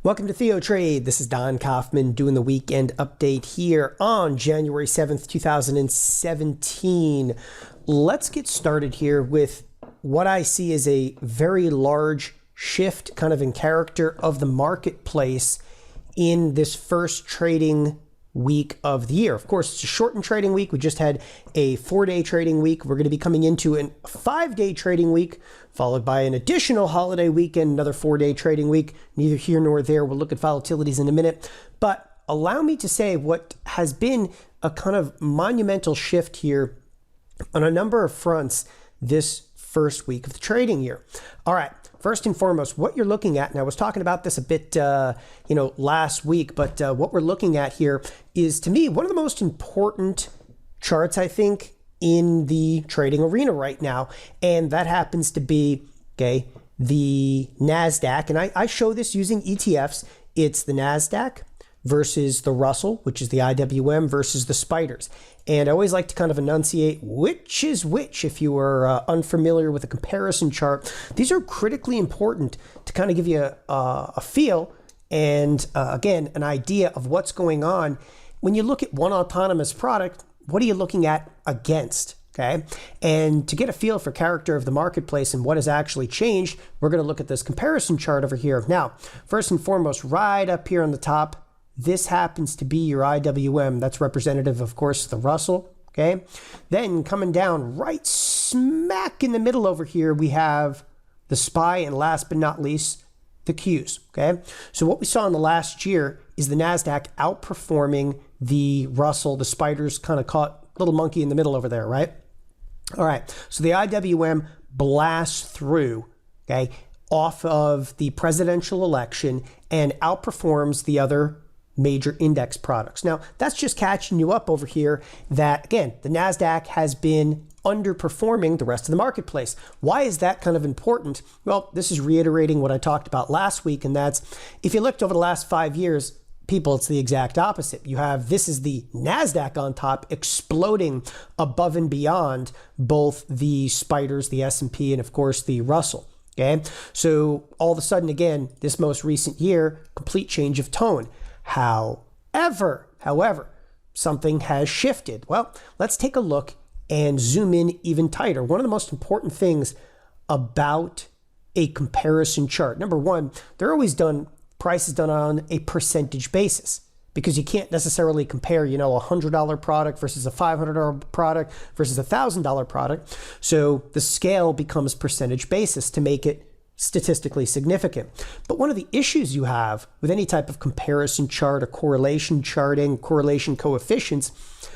Welcome to TheoTrade. This is Don Kaufman doing the weekend update here on January 7th, 2017. Let's get started here with what I see as a very large shift kind of in character of the marketplace in this first trading week of the year. Of course, it's a shortened trading week. We just had a 4-day trading week. We're going to be coming into a 5-day trading week, followed by an additional holiday weekend, another 4-day trading week. Neither here nor there. We'll look at volatilities in a minute. But allow me to say what has been a kind of monumental shift here on a number of fronts this first week of the trading year. All right. First and foremost, what you're looking at, and I was talking about this a bit, last week, but what we're looking at here is, to me, one of the most important charts, I think, in the trading arena right now, and that happens to be, the NASDAQ, and I show this using ETFs. It's the NASDAQ versus the Russell, which is the IWM, versus the spiders. And I always like to kind of enunciate which is which if you are unfamiliar with a comparison chart. These are critically important to kind of give you a feel and, again, an idea of what's going on. When you look at one autonomous product, what are you looking at against? Okay. And to get a feel for character of the marketplace and what has actually changed, we're going to look at this comparison chart over here. Now, first and foremost, right up here on the top, this happens to be your IWM. That's representative, of course, the Russell. Okay. Then coming down right smack in the middle over here, we have the SPY, and last but not least, the Qs. Okay. So what we saw in the last year is the NASDAQ outperforming the Russell. The spiders kind of caught a little monkey in the middle over there, right? All right. So the IWM blasts through, off of the presidential election and outperforms the other major index products. Now, that's just catching you up over here that, again, the NASDAQ has been underperforming the rest of the marketplace. Why is that kind of important? Well, this is reiterating what I talked about last week, and that's, if you looked over the last 5 years, people, it's the exact opposite. You have, this is the NASDAQ on top, exploding above and beyond both the spiders, the S&P, and of course the Russell. Okay, so all of a sudden, again, this most recent year, complete change of tone. However, something has shifted. Well, let's take a look and zoom in even tighter. One of the most important things about a comparison chart, number one, they're always prices done on a percentage basis, because you can't necessarily compare, a $100 product versus a $500 product versus a $1,000 product. So the scale becomes percentage basis to make it statistically significant. But one of the issues you have with any type of comparison chart or correlation charting, correlation coefficients,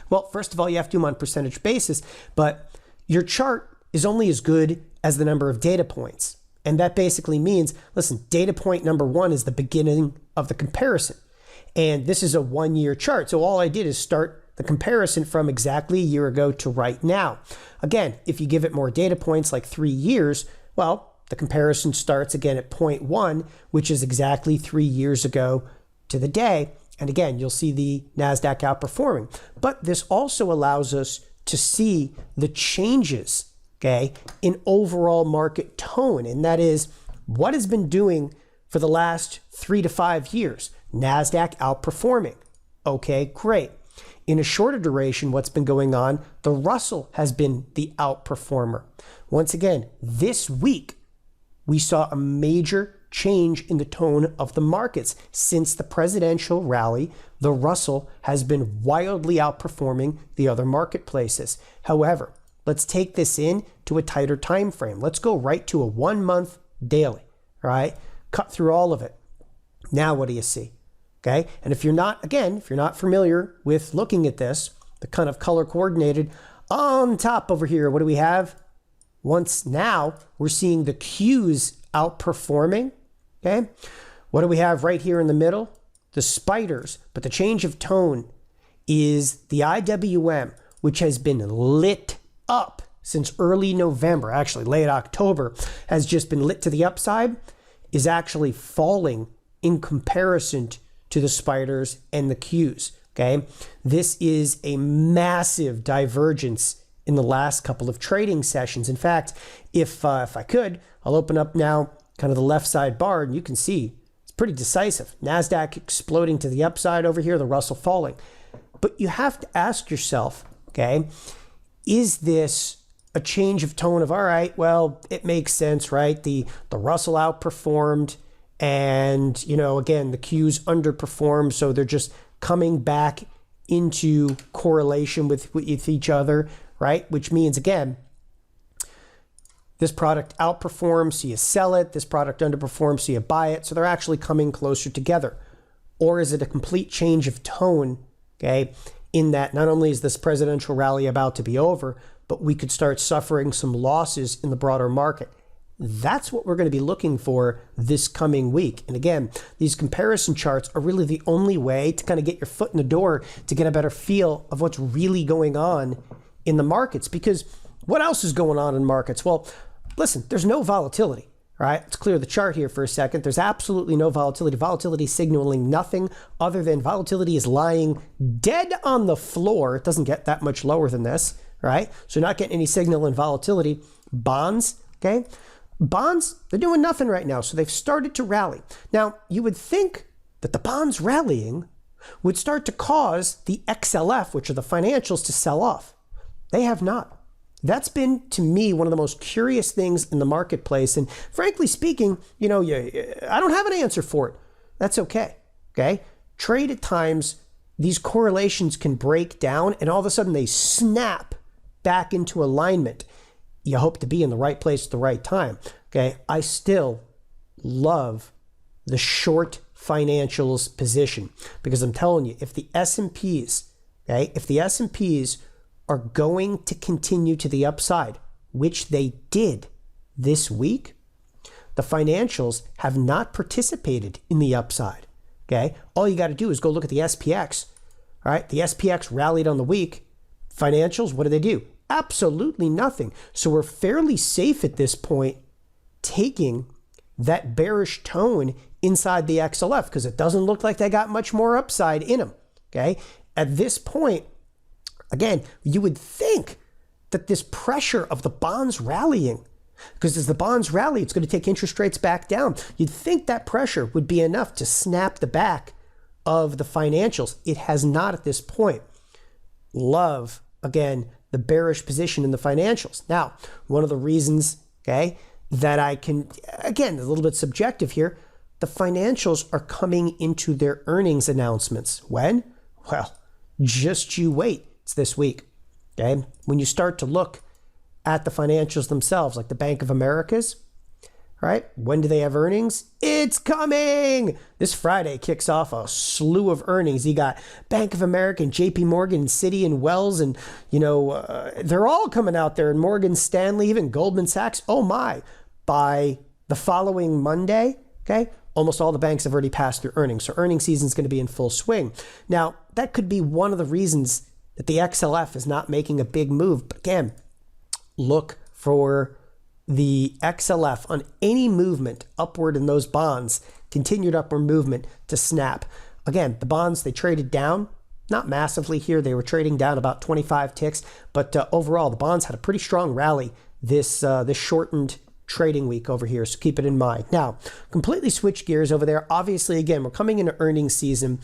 well, first of all, you have to do them on percentage basis, but your chart is only as good as the number of data points. And that basically means, listen, data point number one is the beginning of the comparison. And this is a 1-year chart. So all I did is start the comparison from exactly a year ago to right now. Again, if you give it more data points, like 3 years, well, the comparison starts again at point 1, which is exactly 3 years ago to the day. And again, you'll see the NASDAQ outperforming. But this also allows us to see the changes, in overall market tone. And that is what has been doing for the last 3 to 5 years. NASDAQ outperforming. Okay, great. In a shorter duration, what's been going on? The Russell has been the outperformer. Once again, this week, we saw a major change in the tone of the markets. Since the presidential rally, the Russell has been wildly outperforming the other marketplaces. However, let's take this in to a tighter time frame. Let's go right to a 1-month daily, all right? Cut through all of it. Now what do you see? And if you're not familiar with looking at this, the kind of color coordinated, on top over here, what do we have? Now we're seeing the Qs outperforming. What do we have right here in the middle? The spiders. But the change of tone is the IWM, which has been lit up since early November, actually late October, has just been lit to the upside, is actually falling in comparison to the spiders and the Qs. This is a massive divergence in the last couple of trading sessions. In fact, if I could, I'll open up now kind of the left side bar, and you can see it's pretty decisive. NASDAQ exploding to the upside over here, the Russell falling. But you have to ask yourself, okay, is this a change of tone of, all right, well, it makes sense, right? The Russell outperformed and, again, the Qs underperformed. So they're just coming back into correlation with each other, right? Which means, again, this product outperforms, so you sell it. This product underperforms, so you buy it. So they're actually coming closer together. Or is it a complete change of tone, okay, in that not only is this presidential rally about to be over, but we could start suffering some losses in the broader market? That's what we're going to be looking for this coming week. And again, these comparison charts are really the only way to kind of get your foot in the door to get a better feel of what's really going on in the markets. Because what else is going on in markets? Well, listen, there's no volatility, right? Let's clear the chart here for a second. There's absolutely no volatility. Volatility signaling nothing other than volatility is lying dead on the floor. It doesn't get that much lower than this, right? So you're not getting any signal in volatility. Bonds, okay? Bonds, they're doing nothing right now. So they've started to rally. Now, you would think that the bonds rallying would start to cause the XLF, which are the financials, to sell off. They have not. That's been, to me, one of the most curious things in the marketplace. And frankly speaking, I don't have an answer for it. That's okay. Okay. Trade at times, these correlations can break down and all of a sudden they snap back into alignment. You hope to be in the right place at the right time. Okay. I still love the short financials position because I'm telling you, if the S&Ps, okay, if the S&Ps are going to continue to the upside, which they did this week, the financials have not participated in the upside. Okay. All you got to do is go look at the SPX. All right. The SPX rallied on the week. Financials, what do they do? Absolutely nothing. So we're fairly safe at this point taking that bearish tone inside the XLF because it doesn't look like they got much more upside in them. Okay. At this point, again, you would think that this pressure of the bonds rallying, because as the bonds rally, it's going to take interest rates back down. You'd think that pressure would be enough to snap the back of the financials. It has not at this point. Love, again, the bearish position in the financials. Now, one of the reasons, okay, that I can, again, a little bit subjective here, the financials are coming into their earnings announcements. When? Well, just you wait. It's this week. Okay. When you start to look at the financials themselves, like the Bank of America's, right? When do they have earnings? It's coming. This Friday kicks off a slew of earnings. You got Bank of America and JP Morgan and Citi and Wells and, they're all coming out there, and Morgan Stanley, even Goldman Sachs. Oh my, by the following Monday, okay, almost all the banks have already passed their earnings. So earnings season is going to be in full swing. Now, that could be one of the reasons that the XLF is not making a big move. But again, look for the XLF on any movement upward in those bonds, continued upward movement to snap. Again, the bonds, they traded down, not massively here. They were trading down about 25 ticks, but overall, the bonds had a pretty strong rally this shortened trading week over here, so keep it in mind. Now, completely switch gears over there. Obviously, again, we're coming into earnings season.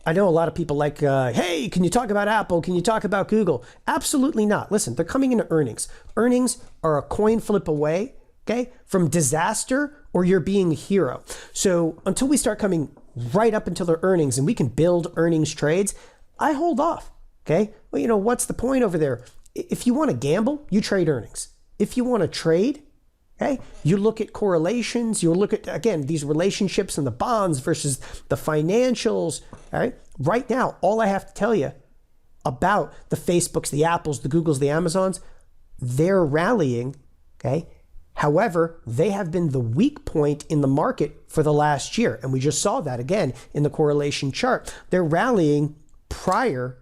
I know a lot of people like, hey, can you talk about Apple? Can you talk about Google? Absolutely not. Listen, they're coming into earnings. Earnings are a coin flip away, okay, from disaster or you're being a hero. So until we start coming right up until their earnings and we can build earnings trades, I hold off, okay? Well, what's the point over there? If you want to gamble, you trade earnings. If you want to trade, okay, you look at correlations, you look at, again, these relationships in the bonds versus the financials, all right? Right now, all I have to tell you about the Facebooks, the Apples, the Googles, the Amazons, they're rallying, okay? However, they have been the weak point in the market for the last year. And we just saw that again in the correlation chart. They're rallying prior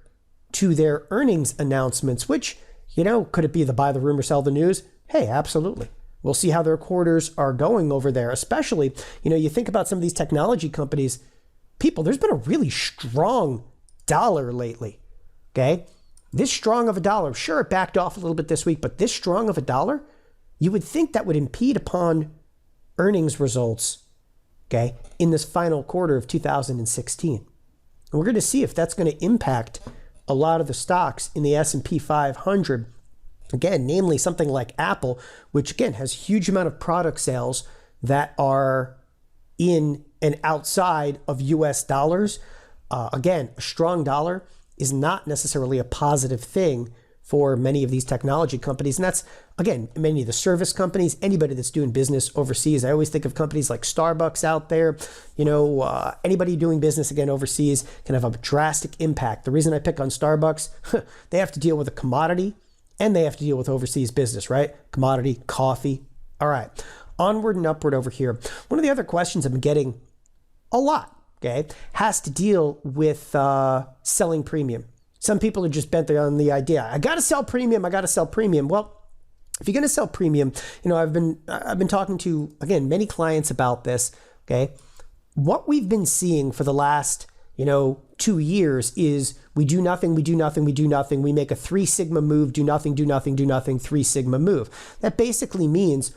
to their earnings announcements, which, could it be the buy the rumor, sell the news? Hey, absolutely. We'll see how their quarters are going over there, especially, you think about some of these technology companies, people, there's been a really strong dollar lately, okay? This strong of a dollar, sure, it backed off a little bit this week, but this strong of a dollar, you would think that would impede upon earnings results okay, in this final quarter of 2016. And we're going to see if that's going to impact a lot of the stocks in the S&P 500. Again, namely something like Apple, which again has a huge amount of product sales that are in and outside of US dollars. Again, a strong dollar is not necessarily a positive thing for many of these technology companies. And that's, again, many of the service companies, anybody that's doing business overseas. I always think of companies like Starbucks out there. Anybody doing business, again, overseas can have a drastic impact. The reason I pick on Starbucks, they have to deal with a commodity and they have to deal with overseas business, right? Commodity, coffee. All right, onward and upward over here. One of the other questions I've been getting a lot, okay, has to deal with selling premium. Some people are just bent on the idea, I got to sell premium, I got to sell premium. Well, if you're going to sell premium, I've been talking to, again, many clients about this, okay? What we've been seeing for the last, 2 years is we do nothing, we do nothing, we do nothing. We make a 3 sigma move, do nothing, do nothing, do nothing, 3 sigma move. That basically means,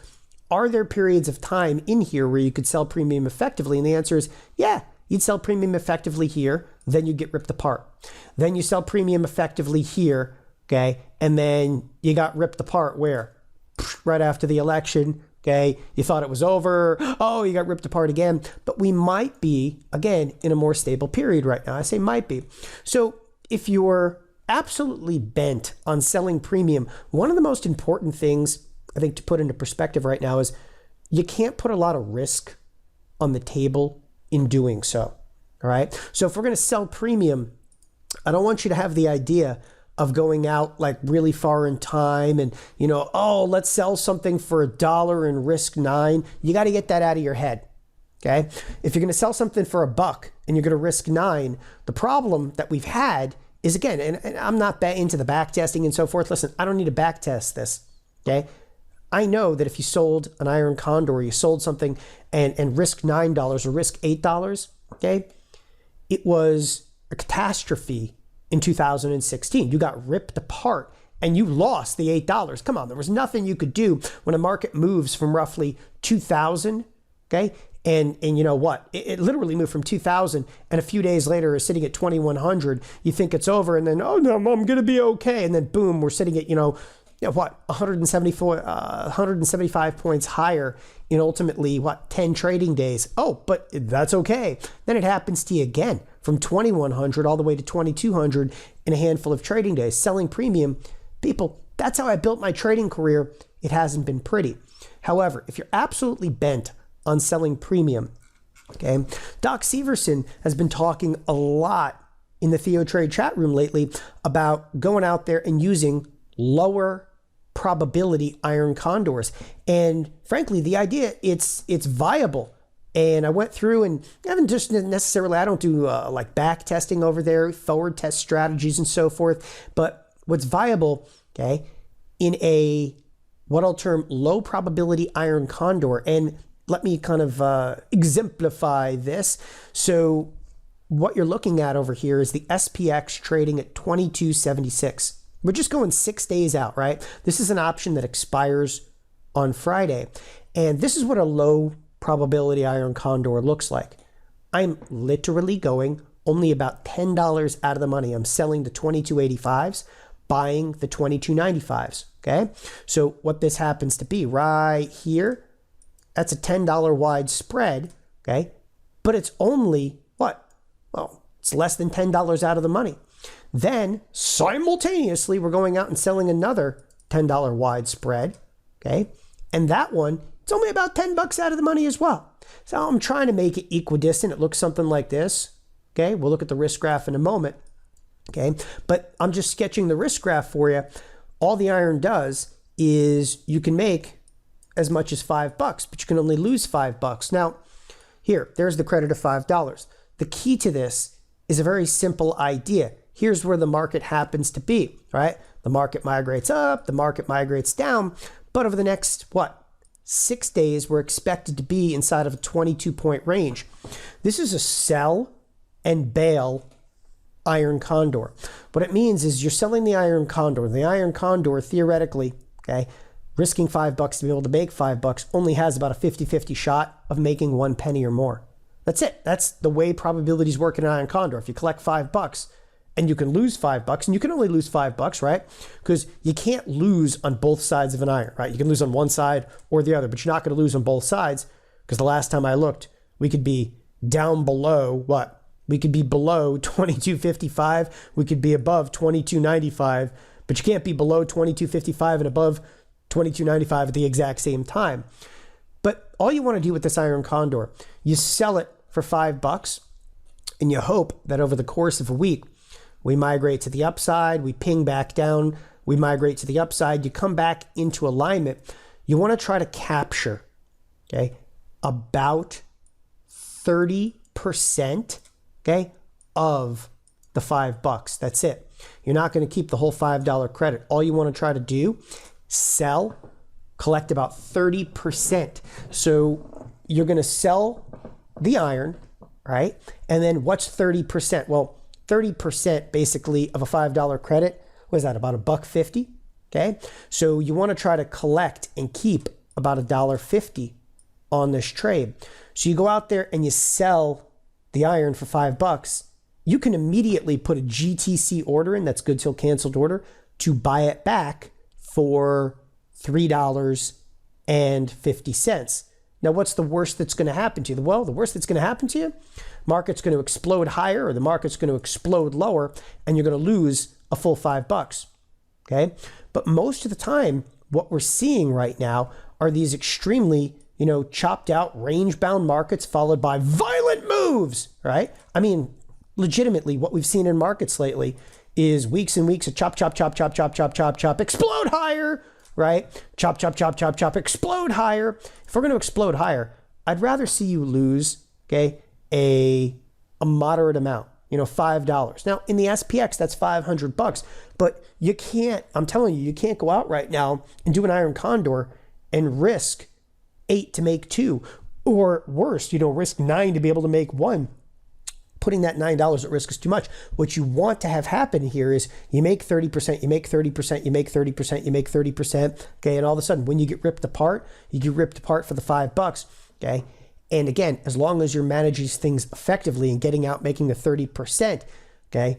are there periods of time in here where you could sell premium effectively? And the answer is, yeah, you'd sell premium effectively here, then you get ripped apart. Then you sell premium effectively here, okay? And then you got ripped apart where? Right after the election, okay? You thought it was over. Oh, you got ripped apart again. But we might be, again, in a more stable period right now. I say might be. So if you're absolutely bent on selling premium, one of the most important things I think to put into perspective right now is you can't put a lot of risk on the table in doing so. All right. So if we're going to sell premium, I don't want you to have the idea of going out like really far in time and, let's sell something for $1 and risk 9. You got to get that out of your head. Okay. If you're going to sell something for $1 and you're going to risk 9, the problem that we've had is, again, and I'm not into the back testing and so forth. Listen, I don't need to back test this. Okay. I know that if you sold an iron condor, you sold something and risked $9 or risk $8, okay, it was a catastrophe in 2016. You got ripped apart and you lost the $8. Come on, there was nothing you could do when a market moves from roughly 2,000, okay? And you know what? It literally moved from 2,000 and a few days later is sitting at 2,100. You think it's over and then, oh no, I'm going to be okay. And then boom, we're sitting at, 175 points higher in ultimately 10 trading days. Oh, but that's okay. Then it happens to you again from 2,100 all the way to 2,200 in a handful of trading days. Selling premium, people, that's how I built my trading career. It hasn't been pretty. However, if you're absolutely bent on selling premium, okay, Doc Severson has been talking a lot in the TheoTrade chat room lately about going out there and using lower probability iron condors. And frankly, the idea, it's viable. And I went through and I haven't just necessarily, I don't do like back testing over there, forward test strategies and so forth. But what's viable, okay, in a, what I'll term low probability iron condor. And let me kind of exemplify this. So what you're looking at over here is the SPX trading at 22.76. We're just going 6 days out, right? This is an option that expires on Friday. And this is what a low probability iron condor looks like. I'm literally going only about $10 out of the money. I'm selling the 22.85s, buying the 22.95s, okay? So what this happens to be right here, that's a $10 wide spread, okay? But it's only what? Well, it's less than $10 out of the money. Then simultaneously, we're going out and selling another $10 wide spread, okay? And that one, it's only about $10 out of the money as well. So I'm trying to make it equidistant. It looks something like this, okay? We'll look at the risk graph in a moment, okay? But I'm just sketching the risk graph for you. All the iron does is you can make as much as $5, but you can only lose $5. Now, there's the credit of $5. The key to this is a very simple idea. Here's where the market happens to be, right? The market migrates up, the market migrates down, but over the next, 6 days, we're expected to be inside of a 22-point range. This is a sell and bail iron condor. What it means is you're selling the iron condor. The iron condor, theoretically, okay, risking $5 to be able to make $5 only has about a 50-50 shot of making 1 penny or more. That's it. That's the way probabilities work in an iron condor. If you collect $5 and you can lose $5, and you can only lose $5, right? Because you can't lose on both sides of an iron, right? You can lose on one side or the other, but you're not going to lose on both sides, because the last time I looked, we could be down below what? We could be below 22.55. We could be above 22.95, but you can't be below 22.55 and above 22.95 at the exact same time. But all you want to do with this iron condor, you sell it for $5, and you hope that over the course of a week, we migrate to the upside, we ping back down, we migrate to the upside, you come back into alignment. You want to try to capture, okay, about 30%, okay, of the $5. That's it. You're not going to keep the whole $5 credit. All you want to try to do, sell, collect about 30%. So you're going to sell the iron, right? And then what's 30%? Well, 30% basically of a $5 credit, what is that, about $1.50? Okay, so you want to try to collect and keep about $1.50 on this trade. So you go out there and you sell the iron for $5. You can immediately put a GTC order in, that's good till canceled order, to buy it back for $3.50. Now, what's the worst that's going to happen to you? Well, the worst that's going to happen to you, market's going to explode higher or the market's going to explode lower, and you're going to lose a full $5. Okay. But most of the time, what we're seeing right now are these extremely, chopped out range bound markets followed by violent moves, right? I mean, legitimately, what we've seen in markets lately is weeks and weeks of chop, chop, chop, chop, chop, chop, chop, chop, explode higher, right? Chop, chop, chop, chop, chop, explode higher. If we're going to explode higher, I'd rather see you lose, okay, a moderate amount, $5. Now, in the SPX, that's $500, but you can't, I'm telling you, you can't go out right now and do an iron condor and risk 8 to make 2, or worse, risk 9 to be able to make 1. Putting that $9 at risk is too much. What you want to have happen here is you make 30%, you make 30%, you make 30%, you make 30%, okay? And all of a sudden, when you get ripped apart, you get ripped apart for the $5, okay? And again, as long as you're managing things effectively and getting out, making the 30%, okay,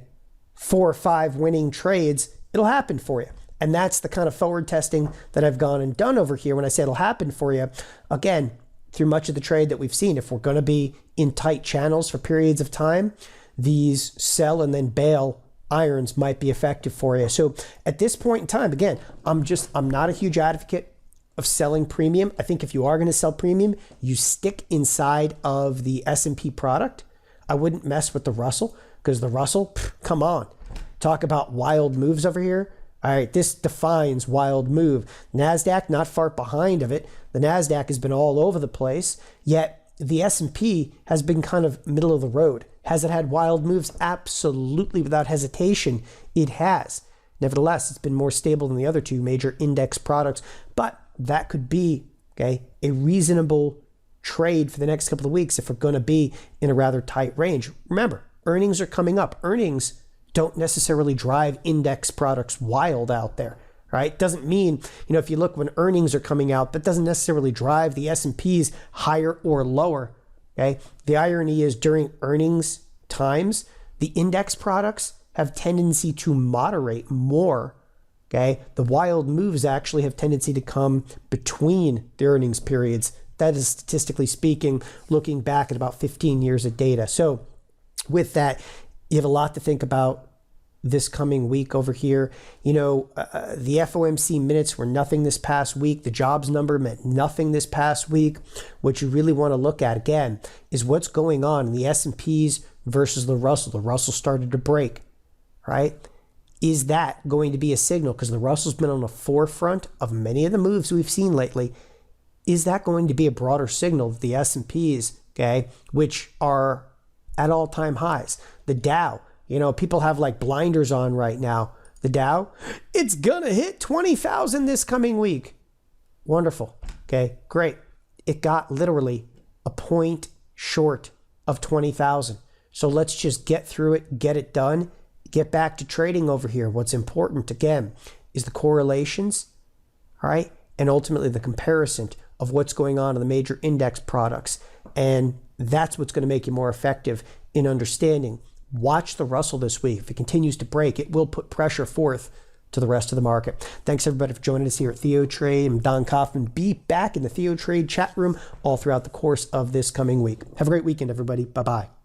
4 or 5 winning trades, it'll happen for you. And that's the kind of forward testing that I've gone and done over here when I say it'll happen for you. Again, through much of the trade that we've seen, if we're going to be in tight channels for periods of time, these sell and then bail irons might be effective for you. So at this point in time, again, I'm not a huge advocate of selling premium. I think if you are going to sell premium, you stick inside of the S&P product. I wouldn't mess with the Russell, because the Russell, come on, talk about wild moves over here. All right, this defines wild move. NASDAQ not far behind of it. The NASDAQ has been all over the place, yet the S&P has been kind of middle of the road. Has it had wild moves? Absolutely, without hesitation, it has. Nevertheless, it's been more stable than the other two major index products, but that could be, okay, a reasonable trade for the next couple of weeks if we're going to be in a rather tight range. Remember, earnings are coming up. Earnings don't necessarily drive index products wild out there, right? Doesn't mean, if you look when earnings are coming out, that doesn't necessarily drive the S&Ps higher or lower, okay? The irony is during earnings times, the index products have tendency to moderate more, okay? The wild moves actually have tendency to come between the earnings periods. That is statistically speaking, looking back at about 15 years of data. So with that, you have a lot to think about this coming week over here. The FOMC minutes were nothing this past week. The jobs number meant nothing this past week. What you really want to look at, again, is what's going on in the S&Ps versus the Russell. The Russell started to break, right? Is that going to be a signal? Because the Russell's been on the forefront of many of the moves we've seen lately. Is that going to be a broader signal that the S&Ps, okay, which are at all-time highs? The Dow, people have like blinders on right now. The Dow, it's going to hit 20,000 this coming week. Wonderful. Okay, great. It got literally a point short of 20,000. So let's just get through it, get it done, get back to trading over here. What's important, again, is the correlations, all right? and ultimately the comparison of what's going on in the major index products. And that's what's going to make you more effective in understanding. Watch the Russell this week. If it continues to break, it will put pressure forth to the rest of the market. Thanks everybody for joining us here at TheoTrade. I'm Don Kaufman. Be back in the TheoTrade chat room all throughout the course of this coming week. Have a great weekend, everybody. Bye-bye.